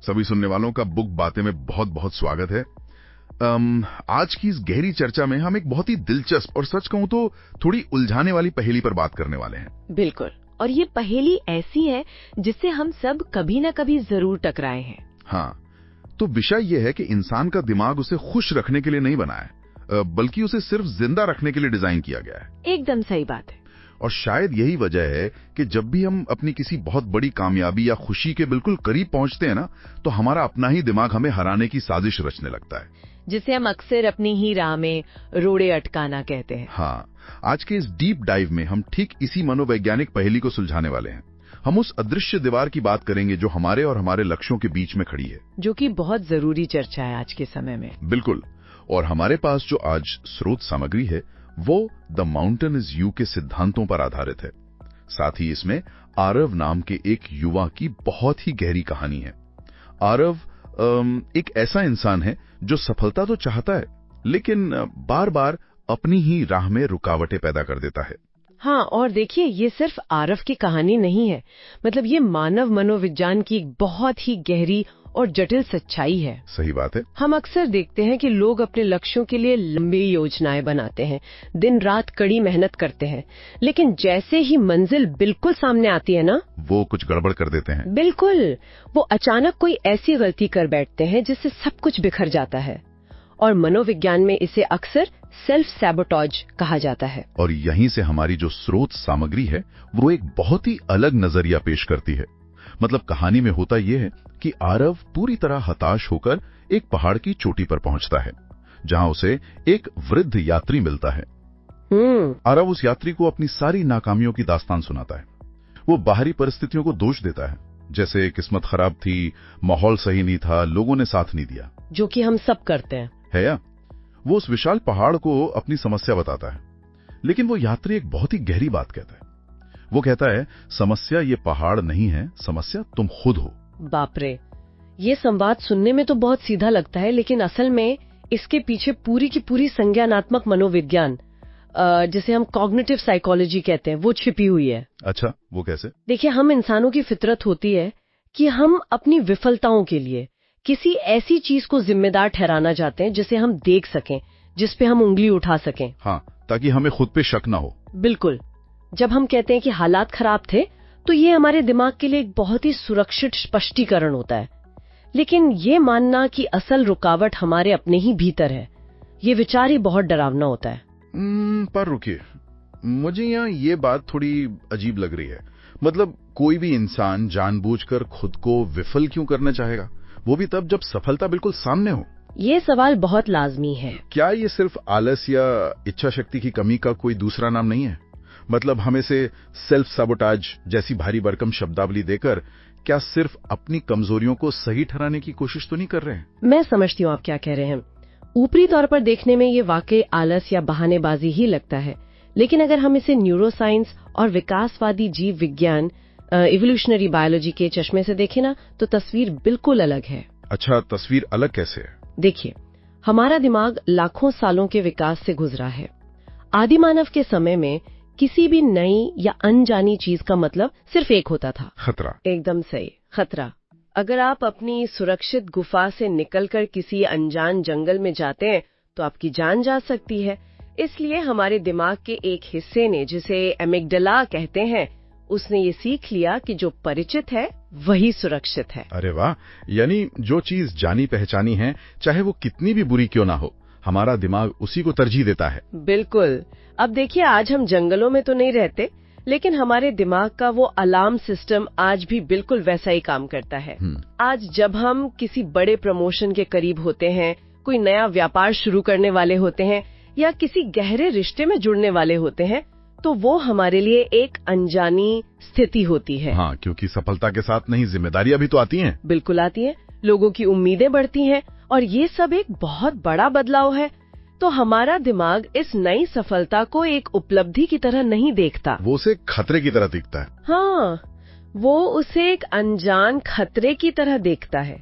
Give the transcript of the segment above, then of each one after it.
सभी सुनने वालों का बुक बातें में बहुत बहुत स्वागत है। आज की इस गहरी चर्चा में हम एक बहुत ही दिलचस्प और सच कहूं तो थोड़ी उलझाने वाली पहेली पर बात करने वाले हैं। बिल्कुल, और ये पहेली ऐसी है जिससे हम सब कभी न कभी जरूर टकराए हैं। हाँ, तो विषय ये है कि इंसान का दिमाग उसे खुश रखने के लिए नहीं बना है, बल्कि उसे सिर्फ जिंदा रखने के लिए डिजाइन किया गया है। एकदम सही बात है। और शायद यही वजह है कि जब भी हम अपनी किसी बहुत बड़ी कामयाबी या खुशी के बिल्कुल करीब पहुंचते हैं ना, तो हमारा अपना ही दिमाग हमें हराने की साजिश रचने लगता है, जिसे हम अक्सर अपनी ही राह में रोड़े अटकाना कहते हैं। हाँ, आज के इस डीप डाइव में हम ठीक इसी मनोवैज्ञानिक पहेली को सुलझाने वाले हैं। हम उस अदृश्य दीवार की बात करेंगे जो हमारे और हमारे लक्ष्यों के बीच में खड़ी है, जो कि बहुत जरूरी चर्चा है आज के समय में। बिल्कुल। और हमारे पास जो आज स्रोत सामग्री है वो द माउंटेन इज यू के सिद्धांतों पर आधारित है। साथ ही इसमें आरव नाम के एक युवा की बहुत ही गहरी कहानी है। आरव एक ऐसा इंसान है जो सफलता तो चाहता है, लेकिन बार बार अपनी ही राह में रुकावटें पैदा कर देता है। हाँ, और देखिए, ये सिर्फ आरव की कहानी नहीं है, मतलब ये मानव मनोविज्ञान की एक बहुत ही गहरी और जटिल सच्चाई है। सही बात है। हम अक्सर देखते हैं कि लोग अपने लक्ष्यों के लिए लंबी योजनाएं बनाते हैं, दिन रात कड़ी मेहनत करते हैं, लेकिन जैसे ही मंजिल बिल्कुल सामने आती है ना, वो कुछ गड़बड़ कर देते हैं। बिल्कुल, वो अचानक कोई ऐसी गलती कर बैठते हैं जिससे सब कुछ बिखर जाता है। और मनोविज्ञान में इसे अक्सर सेल्फ सैबोटेज कहा जाता है। और यहीं से हमारी जो स्रोत सामग्री है वो एक बहुत ही अलग नजरिया पेश करती है। मतलब कहानी में होता यह है कि आरव पूरी तरह हताश होकर एक पहाड़ की चोटी पर पहुंचता है, जहां उसे एक वृद्ध यात्री मिलता है। आरव उस यात्री को अपनी सारी नाकामियों की दास्तान सुनाता है। वो बाहरी परिस्थितियों को दोष देता है, जैसे किस्मत खराब थी, माहौल सही नहीं था, लोगों ने साथ नहीं दिया, जो कि हम सब करते हैं, है या? वो उस विशाल पहाड़ को अपनी समस्या बताता है, लेकिन वो यात्री एक बहुत ही गहरी बात कहता है। वो कहता है, समस्या ये पहाड़ नहीं है, समस्या तुम खुद हो। बाप रे, ये संवाद सुनने में तो बहुत सीधा लगता है, लेकिन असल में इसके पीछे पूरी की पूरी संज्ञानात्मक मनोविज्ञान, जिसे हम कॉग्निटिव साइकोलॉजी कहते हैं, वो छिपी हुई है। अच्छा, वो कैसे? देखिए, हम इंसानों की फितरत होती है कि हम अपनी विफलताओं के लिए किसी ऐसी चीज को जिम्मेदार ठहराना चाहते हैं जिसे हम देख सकें, जिस पे हम उंगली उठा सकें। हाँ, ताकि हमें खुद पे शक ना हो। बिल्कुल। जब हम कहते हैं कि हालात खराब थे, तो ये हमारे दिमाग के लिए एक बहुत ही सुरक्षित स्पष्टीकरण होता है। लेकिन ये मानना कि असल रुकावट हमारे अपने ही भीतर है, ये विचार ही बहुत डरावना होता है। पर रुकिए, मुझे यहाँ ये बात थोड़ी अजीब लग रही है। मतलब कोई भी इंसान जानबूझकर खुद को विफल क्यों करना चाहेगा, वो भी तब जब सफलता बिल्कुल सामने हो? ये सवाल बहुत लाजमी है। क्या ये सिर्फ आलस या इच्छा शक्ति की कमी का कोई दूसरा नाम नहीं है? मतलब हम इसे सेल्फ सैबोटेज जैसी भारी भरकम शब्दावली देकर क्या सिर्फ अपनी कमजोरियों को सही ठहराने की कोशिश तो नहीं कर रहे हैं? मैं समझती हूँ आप क्या कह रहे हैं। ऊपरी तौर पर देखने में ये वाकई आलस या बहानेबाजी ही लगता है, लेकिन अगर हम इसे न्यूरोसाइंस और विकासवादी जीव विज्ञान, इवोल्यूशनरी बायोलॉजी के चश्मे से देखें ना, तो तस्वीर बिल्कुल अलग है। अच्छा, तस्वीर अलग कैसे है? देखिए, हमारा दिमाग लाखों सालों के विकास से गुजरा है। आदि मानव के समय में किसी भी नई या अनजानी चीज का मतलब सिर्फ एक होता था, खतरा। एकदम सही, खतरा। अगर आप अपनी सुरक्षित गुफा से निकलकर किसी अनजान जंगल में जाते हैं तो आपकी जान जा सकती है। इसलिए हमारे दिमाग के एक हिस्से ने, जिसे एमिगडाला कहते हैं, उसने ये सीख लिया कि जो परिचित है वही सुरक्षित है। अरे वाह, यानी जो चीज जानी पहचानी है, चाहे वो कितनी भी बुरी क्यों ना हो, हमारा दिमाग उसी को तरजीह देता है। बिल्कुल। अब देखिए, आज हम जंगलों में तो नहीं रहते, लेकिन हमारे दिमाग का वो अलार्म सिस्टम आज भी बिल्कुल वैसा ही काम करता है। आज जब हम किसी बड़े प्रमोशन के करीब होते हैं, कोई नया व्यापार शुरू करने वाले होते हैं या किसी गहरे रिश्ते में जुड़ने वाले होते हैं, तो वो हमारे लिए एक अनजानी स्थिति होती है। हाँ, क्योंकि सफलता के साथ नहीं जिम्मेदारियां भी तो आती हैं। बिल्कुल आती हैं, लोगों की उम्मीदें बढ़ती हैं, और ये सब एक बहुत बड़ा बदलाव है। तो हमारा दिमाग इस नई सफलता को एक उपलब्धि की तरह नहीं देखता, वो उसे खतरे की तरह दिखता है। हाँ, वो उसे एक अनजान खतरे की तरह देखता है।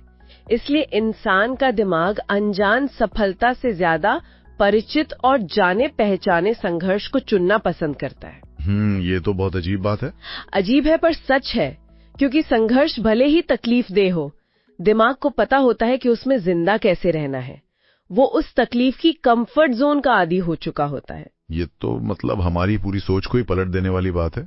इसलिए इंसान का दिमाग अनजान सफलता से ज्यादा परिचित और जाने पहचाने संघर्ष को चुनना पसंद करता है। ये तो बहुत अजीब बात है। अजीब है पर सच है, क्योंकि संघर्ष भले ही तकलीफ दे हो, दिमाग को पता होता है कि उसमें जिंदा कैसे रहना है। वो उस तकलीफ की कंफर्ट जोन का आदी हो चुका होता है। ये तो मतलब हमारी पूरी सोच को ही पलट देने वाली बात है।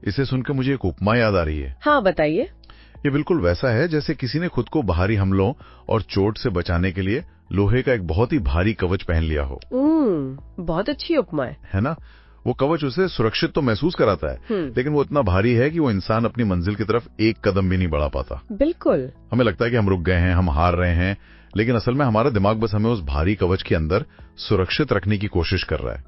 इसे सुनकर मुझे एक उपमा याद आ रही है। हाँ, बताइए। ये बिल्कुल वैसा है जैसे किसी ने खुद को बाहरी हमलों और चोट से बचाने के लिए लोहे का एक बहुत ही भारी कवच पहन लिया हो। बहुत अच्छी उपमा है ना? वो कवच उसे सुरक्षित तो महसूस कराता है, लेकिन वो इतना भारी है कि वो इंसान अपनी मंजिल की तरफ एक कदम भी नहीं बढ़ा पाता। बिल्कुल। हमें लगता है कि हम रुक गए हैं, हम हार रहे हैं, लेकिन असल में हमारा दिमाग बस हमें उस भारी कवच के अंदर सुरक्षित रखने की कोशिश कर रहा है।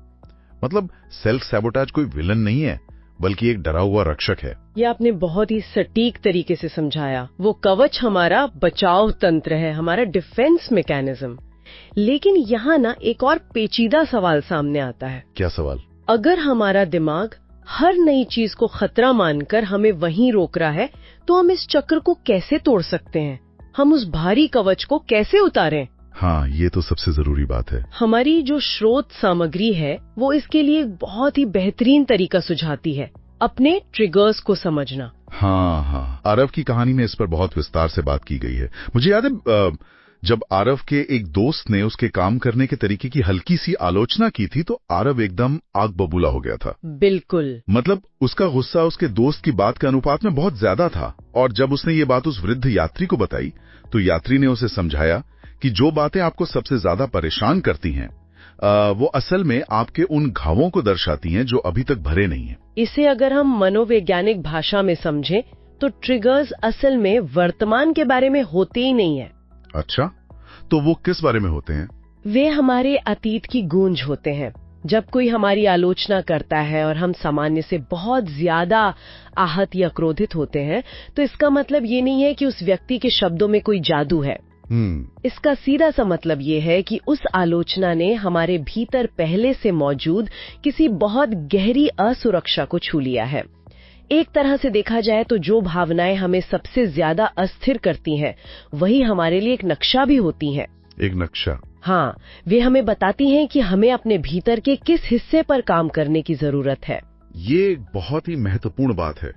मतलब सेल्फ सैबोटाज कोई विलन नहीं है, बल्कि एक डरा हुआ रक्षक है। ये आपने बहुत ही सटीक तरीके से समझाया। वो कवच हमारा बचाव तंत्र है, हमारा डिफेंस मैकेनिज्म। लेकिन यहाँ ना एक और पेचीदा सवाल सामने आता है। क्या सवाल? अगर हमारा दिमाग हर नई चीज को खतरा मानकर हमें वहीं रोक रहा है, तो हम इस चक्र को कैसे तोड़ सकते हैं? हम उस भारी कवच को कैसे उतारें? हाँ, ये तो सबसे जरूरी बात है। हमारी जो स्रोत सामग्री है वो इसके लिए एक बहुत ही बेहतरीन तरीका सुझाती है, अपने ट्रिगर्स को समझना। हाँ, आरव की कहानी में इस पर बहुत विस्तार से बात की गई है। मुझे याद है जब आरव के एक दोस्त ने उसके काम करने के तरीके की हल्की सी आलोचना की थी, तो आरव एकदम आग बबूला हो गया था। बिल्कुल। मतलब उसका गुस्सा उसके दोस्त की बात के अनुपात में बहुत ज्यादा था। और जब उसने ये बात उस वृद्ध यात्री को बताई, तो यात्री ने उसे समझाया कि जो बातें आपको सबसे ज्यादा परेशान करती हैं, वो असल में आपके उन घावों को दर्शाती हैं जो अभी तक भरे नहीं हैं। इसे अगर हम मनोवैज्ञानिक भाषा में समझें, तो ट्रिगर्स असल में वर्तमान के बारे में होते ही नहीं है। अच्छा, तो वो किस बारे में होते हैं? वे हमारे अतीत की गूंज होते हैं। जब कोई हमारी आलोचना करता है और हम सामान्य से बहुत ज्यादा आहत या क्रोधित होते हैं, तो इसका मतलब ये नहीं है कि उस व्यक्ति के शब्दों में कोई जादू है। इसका सीधा सा मतलब ये है कि उस आलोचना ने हमारे भीतर पहले से मौजूद किसी बहुत गहरी असुरक्षा को छू लिया है। एक तरह से देखा जाए तो जो भावनाएं हमें सबसे ज्यादा अस्थिर करती हैं, वही हमारे लिए एक नक्शा भी होती हैं। एक नक्शा? हाँ, वे हमें बताती हैं कि हमें अपने भीतर के किस हिस्से पर काम करने की जरूरत है। ये एक बहुत ही महत्वपूर्ण बात है।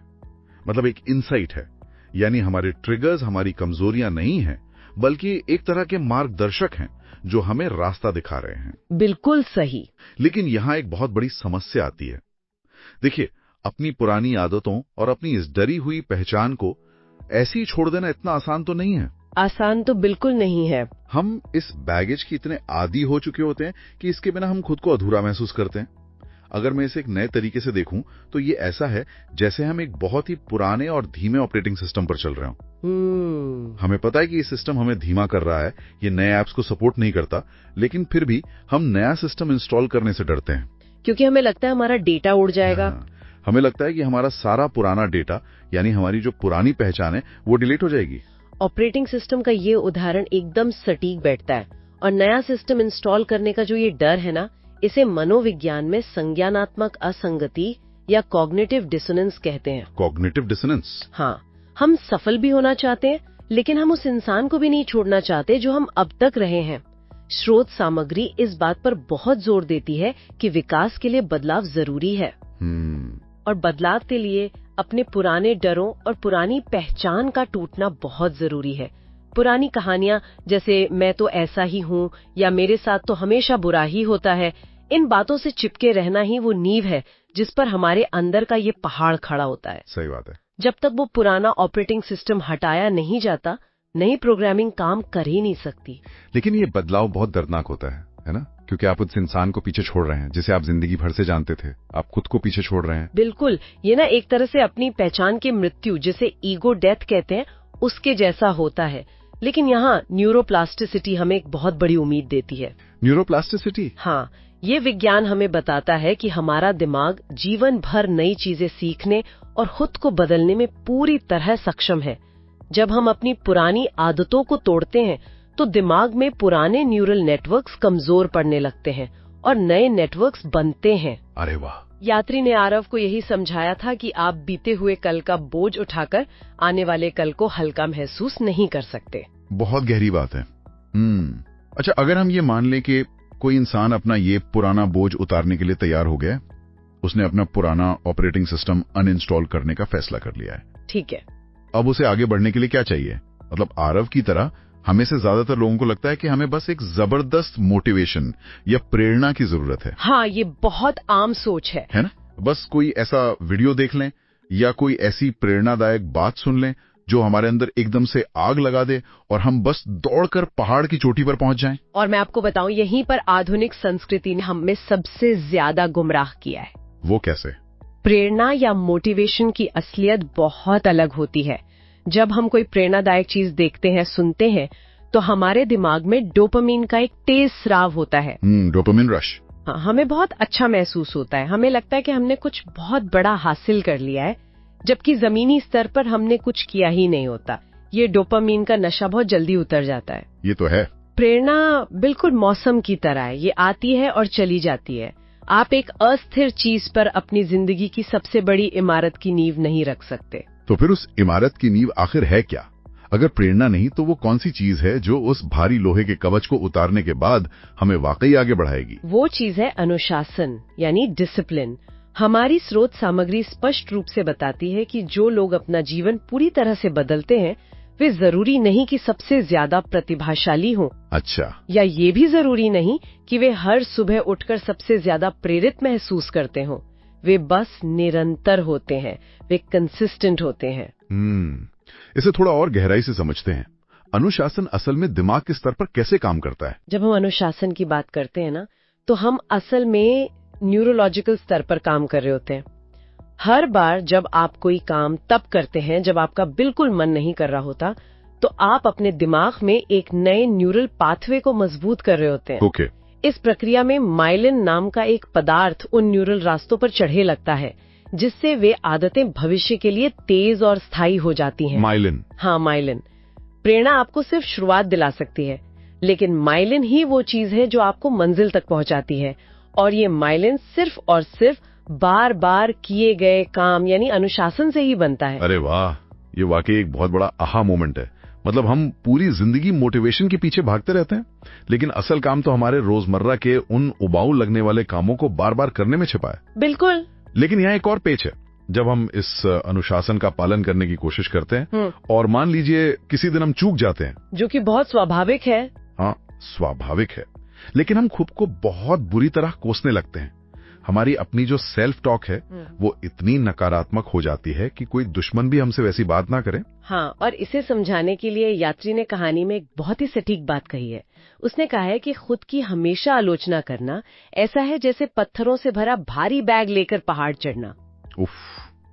मतलब एक इंसाइट है। यानी हमारे ट्रिगर्स हमारी कमजोरियां नहीं हैं, बल्कि एक तरह के मार्गदर्शक हैं जो हमें रास्ता दिखा रहे हैं। बिल्कुल सही। लेकिन यहाँ एक बहुत बड़ी समस्या आती है। देखिए, अपनी पुरानी आदतों और अपनी इस डरी हुई पहचान को ऐसे ही छोड़ देना इतना आसान तो नहीं है। आसान तो बिल्कुल नहीं है। हम इस बैगेज की इतने आदी हो चुके होते हैं कि इसके बिना हम खुद को अधूरा महसूस करते हैं। अगर मैं इसे एक नए तरीके से देखूं, तो ये ऐसा है जैसे हम एक बहुत ही पुराने और धीमे ऑपरेटिंग सिस्टम पर चल रहे हों। हमें पता है कि ये सिस्टम हमें धीमा कर रहा है, ये नए ऐप्स को सपोर्ट नहीं करता, लेकिन फिर भी हम नया सिस्टम इंस्टॉल करने से डरते हैं। क्योंकि हमें लगता है हमारा डेटा उड़ जाएगा। हमें लगता है कि हमारा सारा पुराना डेटा, यानी हमारी जो पुरानी पहचान है, वो डिलीट हो जाएगी। ऑपरेटिंग सिस्टम का ये उदाहरण एकदम सटीक बैठता है। और नया सिस्टम इंस्टॉल करने का जो ये डर है ना, इसे मनोविज्ञान में संज्ञानात्मक असंगति या कॉग्निटिव डिसोनेंस कहते हैं। Cognitive dissonance? हाँ, हम सफल भी होना चाहते हैं, लेकिन हम उस इंसान को भी नहीं छोड़ना चाहते जो हम अब तक रहे हैं। स्रोत सामग्री इस बात पर बहुत जोर देती है कि विकास के लिए बदलाव जरूरी है। और बदलाव के लिए अपने पुराने डरों और पुरानी पहचान का टूटना बहुत जरूरी है। पुरानी कहानियां जैसे मैं तो ऐसा ही हूँ या मेरे साथ तो हमेशा बुरा ही होता है, इन बातों से चिपके रहना ही वो नींव है जिस पर हमारे अंदर का ये पहाड़ खड़ा होता है। सही बात है। जब तक वो पुराना ऑपरेटिंग सिस्टम हटाया नहीं जाता, नई प्रोग्रामिंग काम कर ही नहीं सकती। लेकिन ये बदलाव बहुत दर्दनाक होता है ना? क्योंकि आप उस इंसान को पीछे छोड़ रहे हैं जिसे आप जिंदगी भर से जानते थे। आप खुद को पीछे छोड़ रहे हैं। बिल्कुल, ये ना एक तरह से अपनी पहचान की मृत्यु, जिसे ईगो डेथ कहते हैं, उसके जैसा होता है। लेकिन यहाँ न्यूरोप्लास्टिसिटी हमें एक बहुत बड़ी उम्मीद देती है। न्यूरोप्लास्टिसिटी? हाँ, ये विज्ञान हमें बताता है कि हमारा दिमाग जीवन भर नई चीजें सीखने और खुद को बदलने में पूरी तरह सक्षम है। जब हम अपनी पुरानी आदतों को तोड़ते हैं, तो दिमाग में पुराने न्यूरल नेटवर्क्स कमजोर पड़ने लगते हैं और नए नेटवर्क्स बनते हैं। अरे वाह! यात्री ने आरव को यही समझाया था कि आप बीते हुए कल का बोझ उठाकर आने वाले कल को हल्का महसूस नहीं कर सकते। बहुत गहरी बात है। अच्छा, अगर हम ये मान लें कि कोई इंसान अपना ये पुराना बोझ उतारने के लिए तैयार हो गया, उसने अपना पुराना ऑपरेटिंग सिस्टम अनइंस्टॉल करने का फैसला कर लिया है। ठीक है। अब उसे आगे बढ़ने के लिए क्या चाहिए? मतलब आरव की तरह हमें से ज्यादातर लोगों को लगता है कि हमें बस एक जबरदस्त मोटिवेशन या प्रेरणा की जरूरत है। हाँ, ये बहुत आम सोच है ना? बस कोई ऐसा वीडियो देख लें या कोई ऐसी प्रेरणादायक बात सुन लें जो हमारे अंदर एकदम से आग लगा दे और हम बस दौड़कर पहाड़ की चोटी पर पहुंच जाएं। और मैं आपको बताऊं, यहीं पर आधुनिक संस्कृति ने हमें सबसे ज्यादा गुमराह किया है। वो कैसे? प्रेरणा या मोटिवेशन की असलियत बहुत अलग होती है। जब हम कोई प्रेरणादायक चीज देखते हैं, सुनते हैं, तो हमारे दिमाग में डोपामिन का एक तेज स्राव होता है। Dopamine rush. हाँ, हमें बहुत अच्छा महसूस होता है। हमें लगता है कि हमने कुछ बहुत बड़ा हासिल कर लिया है, जबकि जमीनी स्तर पर हमने कुछ किया ही नहीं होता। ये डोपामिन का नशा बहुत जल्दी उतर जाता है। ये तो है। प्रेरणा बिल्कुल मौसम की तरह है, ये आती है और चली जाती है। आप एक अस्थिर चीज पर अपनी जिंदगी की सबसे बड़ी इमारत की नींव नहीं रख सकते। तो फिर उस इमारत की नींव आखिर है क्या? अगर प्रेरणा नहीं तो वो कौन सी चीज है जो उस भारी लोहे के कवच को उतारने के बाद हमें वाकई आगे बढ़ाएगी? वो चीज है अनुशासन, यानी डिसिप्लिन। हमारी स्रोत सामग्री स्पष्ट रूप से बताती है कि जो लोग अपना जीवन पूरी तरह से बदलते हैं, वे जरूरी नहीं कि सबसे ज्यादा प्रतिभाशाली हों। अच्छा। या ये भी जरूरी नहीं कि वे हर सुबह उठकर सबसे ज्यादा प्रेरित महसूस करते हों। वे बस निरंतर होते हैं, वे कंसिस्टेंट होते हैं। इसे थोड़ा और गहराई से समझते हैं। अनुशासन असल में दिमाग के स्तर पर कैसे काम करता है? जब हम अनुशासन की बात करते हैं ना, तो हम असल में न्यूरोलॉजिकल स्तर पर काम कर रहे होते हैं। हर बार जब आप कोई काम तब करते हैं जब आपका बिल्कुल मन नहीं कर रहा होता, तो आप अपने दिमाग में एक नए न्यूरल पाथवे को मजबूत कर रहे होते हैं। ओके। इस प्रक्रिया में माइलिन नाम का एक पदार्थ उन न्यूरल रास्तों पर चढ़े लगता है, जिससे वे आदतें भविष्य के लिए तेज और स्थायी हो जाती हैं। माइलिन? हाँ, माइलिन। प्रेरणा आपको सिर्फ शुरुआत दिला सकती है, लेकिन माइलिन ही वो चीज है जो आपको मंजिल तक पहुंचाती है। और ये माइलिन सिर्फ और सिर्फ बार बार किए गए काम यानी अनुशासन से ही बनता है। अरे वाह, ये वाकई एक बहुत बड़ा आहा मोमेंट है। मतलब हम पूरी जिंदगी मोटिवेशन के पीछे भागते रहते हैं, लेकिन असल काम तो हमारे रोजमर्रा के उन उबाऊ लगने वाले कामों को बार बार करने में छिपा है। बिल्कुल। लेकिन यहाँ एक और पेच है। जब हम इस अनुशासन का पालन करने की कोशिश करते हैं और मान लीजिए किसी दिन हम चूक जाते हैं, जो कि बहुत स्वाभाविक है। हाँ, स्वाभाविक है। लेकिन हम खुद को बहुत बुरी तरह कोसने लगते हैं। हमारी अपनी जो सेल्फ टॉक है वो इतनी नकारात्मक हो जाती है कि कोई दुश्मन भी हमसे वैसी बात ना करे। हाँ, और इसे समझाने के लिए यात्री ने कहानी में एक बहुत ही सटीक बात कही है। उसने कहा है कि खुद की हमेशा आलोचना करना ऐसा है जैसे पत्थरों से भरा भारी बैग लेकर पहाड़ चढ़ना। उफ।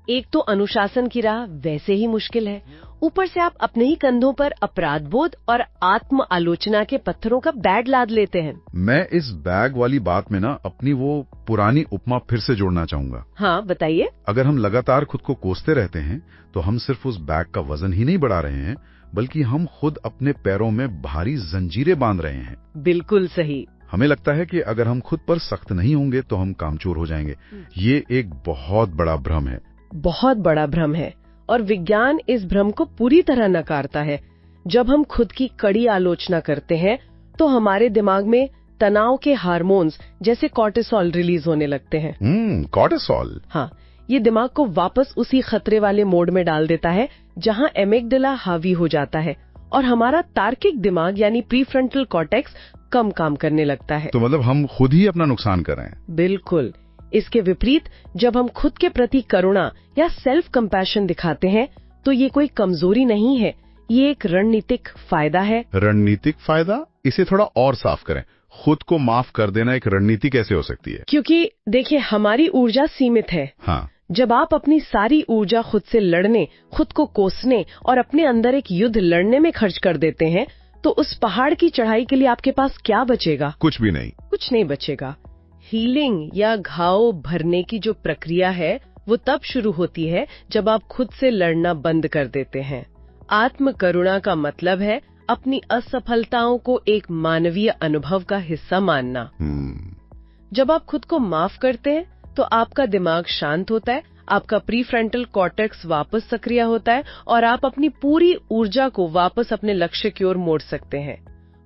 एक तो अनुशासन की राह वैसे ही मुश्किल है, ऊपर से आप अपने ही कंधों पर अपराध बोध और आत्म आलोचना के पत्थरों का बैग लाद लेते हैं। मैं इस बैग वाली बात में ना अपनी वो पुरानी उपमा फिर से जोड़ना चाहूंगा। हाँ, बताइए। अगर हम लगातार खुद को कोसते रहते हैं तो हम सिर्फ उस बैग का वजन ही नहीं बढ़ा रहे हैं, बल्कि हम खुद अपने पैरों में भारी जंजीरें बांध रहे हैं। बिल्कुल सही। हमें लगता है कि अगर हम खुद पर सख्त नहीं होंगे तो हम कामचोर हो जाएंगे। ये एक बहुत बड़ा भ्रम है। बहुत बड़ा भ्रम है, और विज्ञान इस भ्रम को पूरी तरह नकारता है। जब हम खुद की कड़ी आलोचना करते हैं तो हमारे दिमाग में तनाव के हार्मोन्स जैसे कॉर्टिसोल रिलीज होने लगते हैं। कॉर्टिसोल? हाँ, ये दिमाग को वापस उसी खतरे वाले मोड में डाल देता है जहाँ एमिगडाला हावी हो जाता है और हमारा तार्किक दिमाग यानी प्रीफ्रंटल कॉर्टेक्स कम काम करने लगता है। तो मतलब हम खुद ही अपना नुकसान कर रहे हैं। बिल्कुल। इसके विपरीत जब हम खुद के प्रति करुणा या सेल्फ कंपैशन दिखाते हैं तो ये कोई कमजोरी नहीं है, ये एक रणनीतिक फायदा है। रणनीतिक फायदा? इसे थोड़ा और साफ करें। खुद को माफ कर देना एक रणनीति कैसे हो सकती है? क्योंकि देखिए, हमारी ऊर्जा सीमित है। हाँ। जब आप अपनी सारी ऊर्जा खुद से लड़ने, खुद को कोसने और अपने अंदर एक युद्ध लड़ने में खर्च कर देते हैं, तो उस पहाड़ की चढ़ाई के लिए आपके पास क्या बचेगा? कुछ भी नहीं। कुछ नहीं बचेगा। हीलिंग या घाव भरने की जो प्रक्रिया है वो तब शुरू होती है जब आप खुद से लड़ना बंद कर देते हैं। आत्म करुणा का मतलब है अपनी असफलताओं को एक मानवीय अनुभव का हिस्सा मानना। जब आप खुद को माफ करते हैं तो आपका दिमाग शांत होता है, आपका प्रीफ्रंटल कॉर्टेक्स वापस सक्रिय होता है और आप अपनी पूरी ऊर्जा को वापस अपने लक्ष्य की ओर मोड़ सकते हैं।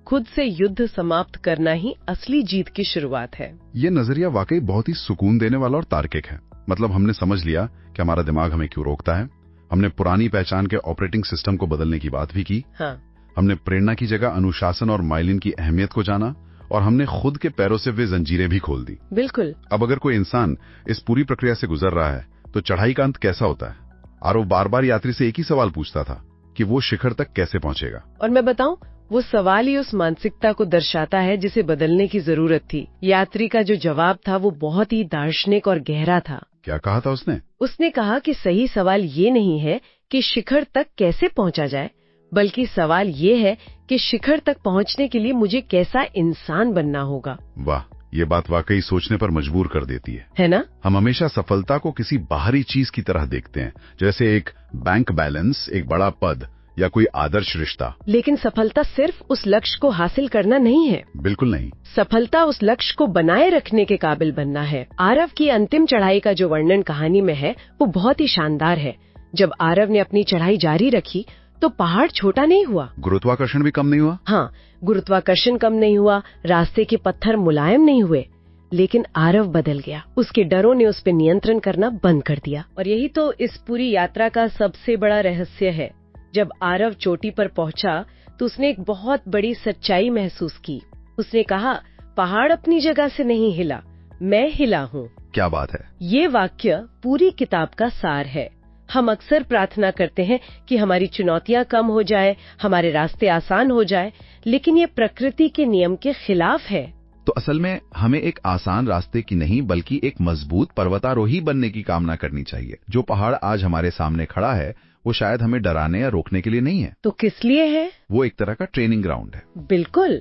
खुद से युद्ध समाप्त करना ही असली जीत की शुरुआत है। ये नजरिया वाकई बहुत ही सुकून देने वाला और तार्किक है। मतलब हमने समझ लिया कि हमारा दिमाग हमें क्यों रोकता है, हमने पुरानी पहचान के ऑपरेटिंग सिस्टम को बदलने की बात भी की। हाँ। हमने प्रेरणा की जगह अनुशासन और माइलिन की अहमियत को जाना, और हमने खुद के पैरों से वे जंजीरें भी खोल दी। बिल्कुल। अब अगर कोई इंसान इस पूरी प्रक्रिया से गुजर रहा है तो चढ़ाई का अंत कैसा होता है? आरव बार बार यात्री से एक ही सवाल पूछता था कि वो शिखर तक कैसे पहुंचेगा। और मैं बताऊं, वो सवाल ही उस मानसिकता को दर्शाता है जिसे बदलने की जरूरत थी। यात्री का जो जवाब था वो बहुत ही दार्शनिक और गहरा था। क्या कहा था उसने? उसने कहा कि सही सवाल ये नहीं है कि शिखर तक कैसे पहुंचा जाए, बल्कि सवाल ये है कि शिखर तक पहुंचने के लिए मुझे कैसा इंसान बनना होगा। वाह, ये बात वाकई सोचने पर मजबूर कर देती है ना? हम हमेशा सफलता को किसी बाहरी चीज की तरह देखते हैं, जैसे एक बैंक बैलेंस, एक बड़ा पद या कोई आदर्श रिश्ता। लेकिन सफलता सिर्फ उस लक्ष्य को हासिल करना नहीं है। बिल्कुल नहीं। सफलता उस लक्ष्य को बनाए रखने के काबिल बनना है। आरव की अंतिम चढ़ाई का जो वर्णन कहानी में है वो बहुत ही शानदार है। जब आरव ने अपनी चढ़ाई जारी रखी तो पहाड़ छोटा नहीं हुआ, गुरुत्वाकर्षण भी कम नहीं हुआ। हाँ, गुरुत्वाकर्षण कम नहीं हुआ, रास्ते के पत्थर मुलायम नहीं हुए, लेकिन आरव बदल गया। उसके डरों ने उस पर नियंत्रण करना बंद कर दिया। और यही तो इस पूरी यात्रा का सबसे बड़ा रहस्य है। जब आरव चोटी पर पहुंचा तो उसने एक बहुत बड़ी सच्चाई महसूस की। उसने कहा, पहाड़ अपनी जगह से नहीं हिला, मैं हिला हूँ। क्या बात है! ये वाक्य पूरी किताब का सार है। हम अक्सर प्रार्थना करते हैं कि हमारी चुनौतियां कम हो जाए, हमारे रास्ते आसान हो जाए, लेकिन ये प्रकृति के नियम के खिलाफ है। तो असल में हमें एक आसान रास्ते की नहीं बल्कि एक मजबूत पर्वतारोही बनने की कामना करनी चाहिए। जो पहाड़ आज हमारे सामने खड़ा है वो शायद हमें डराने या रोकने के लिए नहीं है। तो किस लिए है? वो एक तरह का ट्रेनिंग ग्राउंड है। बिल्कुल।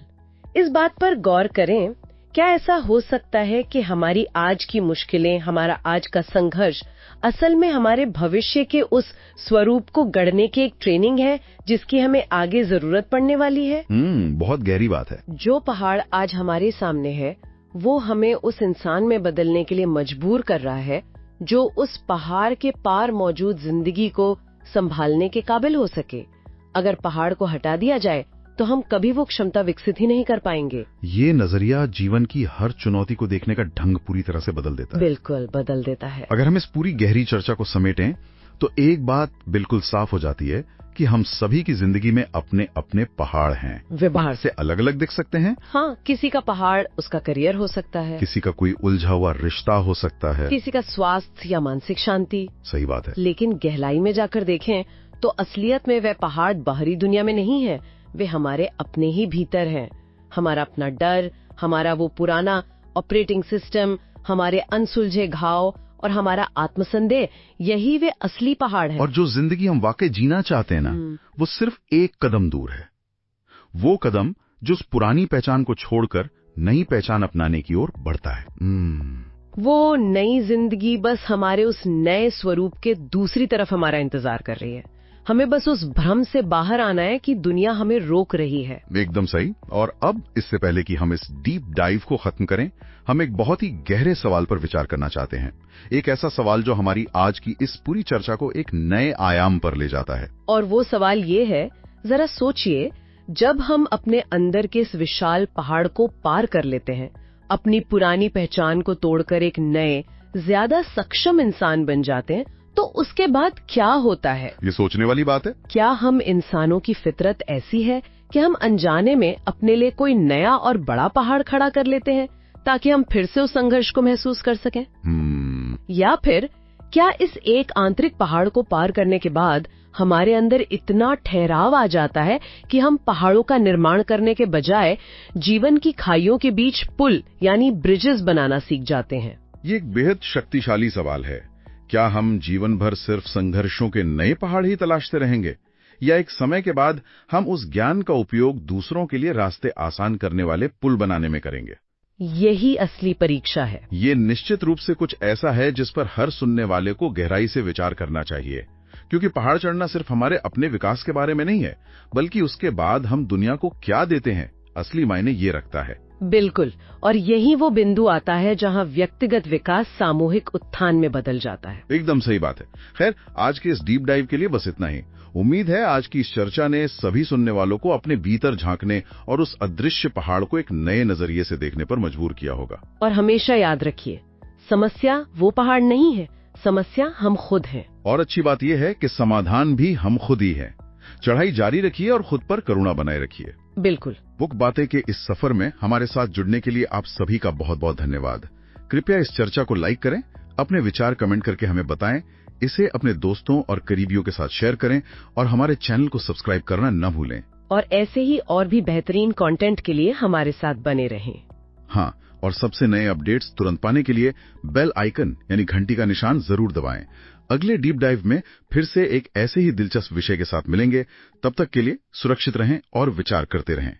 इस बात पर गौर करें, क्या ऐसा हो सकता है कि हमारी आज की मुश्किलें, हमारा आज का संघर्ष असल में हमारे भविष्य के उस स्वरूप को गढ़ने की एक ट्रेनिंग है जिसकी हमें आगे जरूरत पड़ने वाली है? बहुत गहरी बात है। जो पहाड़ आज हमारे सामने है वो हमें उस इंसान में बदलने के लिए मजबूर कर रहा है जो उस पहाड़ के पार मौजूद जिंदगी को संभालने के काबिल हो सके। अगर पहाड़ को हटा दिया जाए तो हम कभी वो क्षमता विकसित ही नहीं कर पाएंगे। ये नजरिया जीवन की हर चुनौती को देखने का ढंग पूरी तरह से बदल देता है। बिल्कुल बदल देता है। अगर हम इस पूरी गहरी चर्चा को समेटें तो एक बात बिल्कुल साफ हो जाती है कि हम सभी की जिंदगी में अपने अपने पहाड़ हैं। वे बाहर से अलग अलग दिख सकते हैं। हाँ, किसी का पहाड़ उसका करियर हो सकता है, किसी का कोई उलझा हुआ रिश्ता हो सकता है, किसी का स्वास्थ्य या मानसिक शांति। सही बात है। लेकिन गहराई में जाकर देखें तो असलियत में वह पहाड़ बाहरी दुनिया में नहीं है, वे हमारे अपने ही भीतर हैं। हमारा अपना डर, हमारा वो पुराना ऑपरेटिंग सिस्टम, हमारे अनसुलझे घाव और हमारा आत्मसंदेह, यही वे असली पहाड़ हैं। और जो जिंदगी हम वाकई जीना चाहते हैं ना, वो सिर्फ एक कदम दूर है। वो कदम जो उस पुरानी पहचान को छोड़कर नई पहचान अपनाने की ओर बढ़ता है। वो नई जिंदगी बस हमारे उस नए स्वरूप के दूसरी तरफ हमारा इंतजार कर रही है। हमें बस उस भ्रम से बाहर आना है कि दुनिया हमें रोक रही है। एकदम सही। और अब इससे पहले कि हम इस डीप डाइव को खत्म करें, हम एक बहुत ही गहरे सवाल पर विचार करना चाहते हैं। एक ऐसा सवाल जो हमारी आज की इस पूरी चर्चा को एक नए आयाम पर ले जाता है। और वो सवाल ये है, जरा सोचिए, जब हम अपने अंदर के इस विशाल पहाड़ को पार कर लेते हैं, अपनी पुरानी पहचान को तोड़कर एक नए, ज्यादा सक्षम इंसान बन जाते हैं, तो उसके बाद क्या होता है? ये सोचने वाली बात है। क्या हम इंसानों की फितरत ऐसी है कि हम अनजाने में अपने लिए कोई नया और बड़ा पहाड़ खड़ा कर लेते हैं ताकि हम फिर से उस संघर्ष को महसूस कर सकें? या फिर क्या इस एक आंतरिक पहाड़ को पार करने के बाद हमारे अंदर इतना ठहराव आ जाता है कि हम पहाड़ों का निर्माण करने के बजाय जीवन की खाइयों के बीच पुल यानी ब्रिजेस बनाना सीख जाते हैं? ये एक बेहद शक्तिशाली सवाल है। क्या हम जीवन भर सिर्फ संघर्षों के नए पहाड़ ही तलाशते रहेंगे, या एक समय के बाद हम उस ज्ञान का उपयोग दूसरों के लिए रास्ते आसान करने वाले पुल बनाने में करेंगे? यही असली परीक्षा है। ये निश्चित रूप से कुछ ऐसा है जिस पर हर सुनने वाले को गहराई से विचार करना चाहिए, क्योंकि पहाड़ चढ़ना सिर्फ हमारे अपने विकास के बारे में नहीं है, बल्कि उसके बाद हम दुनिया को क्या देते हैं, असली मायने ये रखता है। बिल्कुल। और यही वो बिंदु आता है जहां व्यक्तिगत विकास सामूहिक उत्थान में बदल जाता है। एकदम सही बात है। खैर, आज के इस डीप डाइव के लिए बस इतना ही। उम्मीद है आज की इस चर्चा ने सभी सुनने वालों को अपने भीतर झांकने और उस अदृश्य पहाड़ को एक नए नजरिए से देखने पर मजबूर किया होगा। और हमेशा याद रखिए, समस्या वो पहाड़ नहीं है, समस्या हम खुद हैं। और अच्छी बात यह है कि समाधान भी हम खुद ही हैं। चढ़ाई जारी रखिए और खुद पर करुणा बनाए रखिए। बिल्कुल। बुक बातें के इस सफर में हमारे साथ जुड़ने के लिए आप सभी का बहुत बहुत धन्यवाद। कृपया इस चर्चा को लाइक करें, अपने विचार कमेंट करके हमें बताएं, इसे अपने दोस्तों और करीबियों के साथ शेयर करें और हमारे चैनल को सब्सक्राइब करना न भूलें। और ऐसे ही और भी बेहतरीन कंटेंट के लिए हमारे साथ बने रहें। हाँ, और सबसे नए अपडेट्स तुरंत पाने के लिए बेल आइकन यानी घंटी का निशान जरूर दबाएं। अगले डीप डाइव में फिर से एक ऐसे ही दिलचस्प विषय के साथ मिलेंगे। तब तक के लिए सुरक्षित रहें और विचार करते रहें।